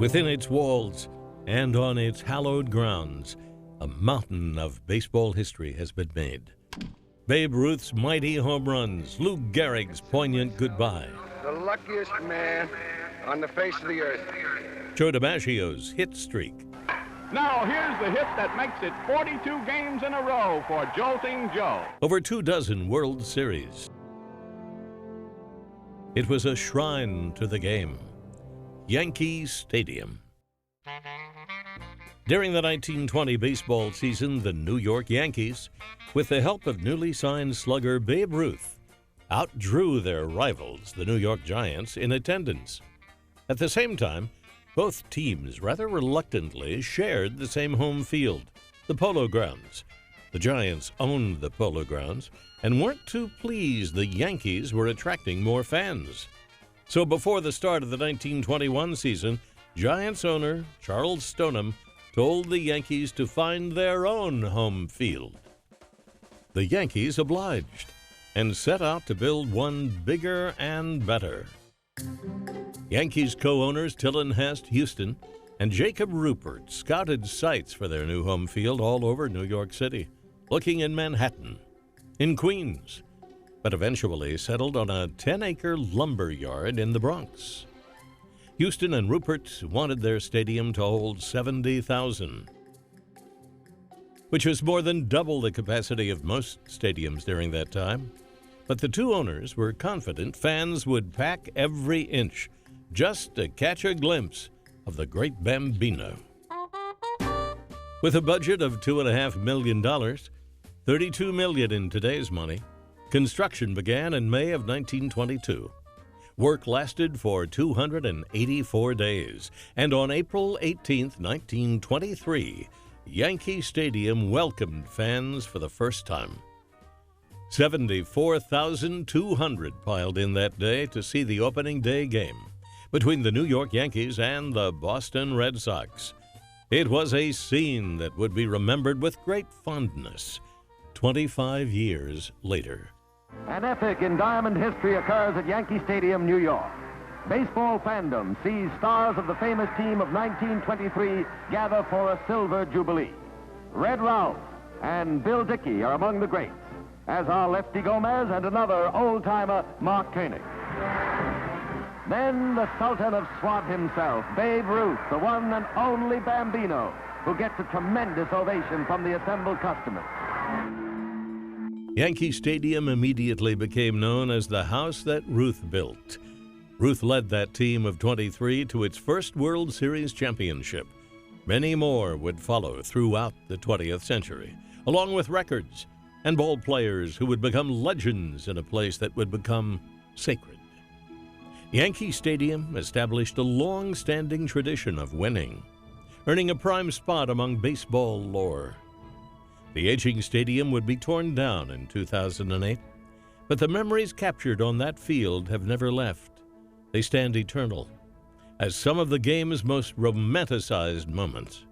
Within its walls and on its hallowed grounds, a mountain of baseball history has been made. Babe Ruth's mighty home runs, Lou Gehrig's poignant goodbye, the luckiest man on the face of the earth, Joe DiMaggio's hit streak. Now here's the hit that makes it 42 games in a row for Jolting Joe. Over 24 World Series. It was a shrine to the game, Yankee Stadium. During the 1920 baseball season, the New York Yankees, with the help of newly signed slugger Babe Ruth, outdrew their rivals, the New York Giants, in attendance. At the same time, both teams rather reluctantly shared the same home field, the Polo Grounds. The Giants owned the Polo Grounds and weren't too pleased the Yankees were attracting more fans. So before the start of the 1921 season, Giants owner Charles Stoneham told the Yankees to find their own home field. The Yankees obliged and set out to build one bigger and better. Yankees co-owners Tillinghast Houston and Jacob Rupert scouted sites for their new home field all over New York City, looking in Manhattan, in Queens, but eventually settled on a 10-acre lumber yard in the Bronx. Houston and Rupert wanted their stadium to hold 70,000, which was more than double the capacity of most stadiums during that time. But the two owners were confident fans would pack every inch just to catch a glimpse of the great Bambino. With a budget of $2.5 million, $32 million in today's money, construction began in May of 1922. Work lasted for 284 days, and on April 18, 1923, Yankee Stadium welcomed fans for the first time. 74,200 piled in that day to see the opening day game between the New York Yankees and the Boston Red Sox. It was a scene that would be remembered with great fondness 25 years later. An epic in diamond history occurs at Yankee Stadium, New York. Baseball fandom sees stars of the famous team of 1923 gather for a silver jubilee. Red Ralph and Bill Dickey are among the greats, as are Lefty Gomez and another old-timer, Mark Koenig. Then the Sultan of Swat himself, Babe Ruth, the one and only Bambino, who gets a tremendous ovation from the assembled customers. Yankee Stadium immediately became known as the house that Ruth built. Ruth led that team of 23 to its first World Series championship. Many more would follow throughout the 20th century, along with records and ball players who would become legends in a place that would become sacred. Yankee Stadium established a long-standing tradition of winning, earning a prime spot among baseball lore. The aging stadium would be torn down in 2008, but the memories captured on that field have never left. They stand eternal as some of the game's most romanticized moments.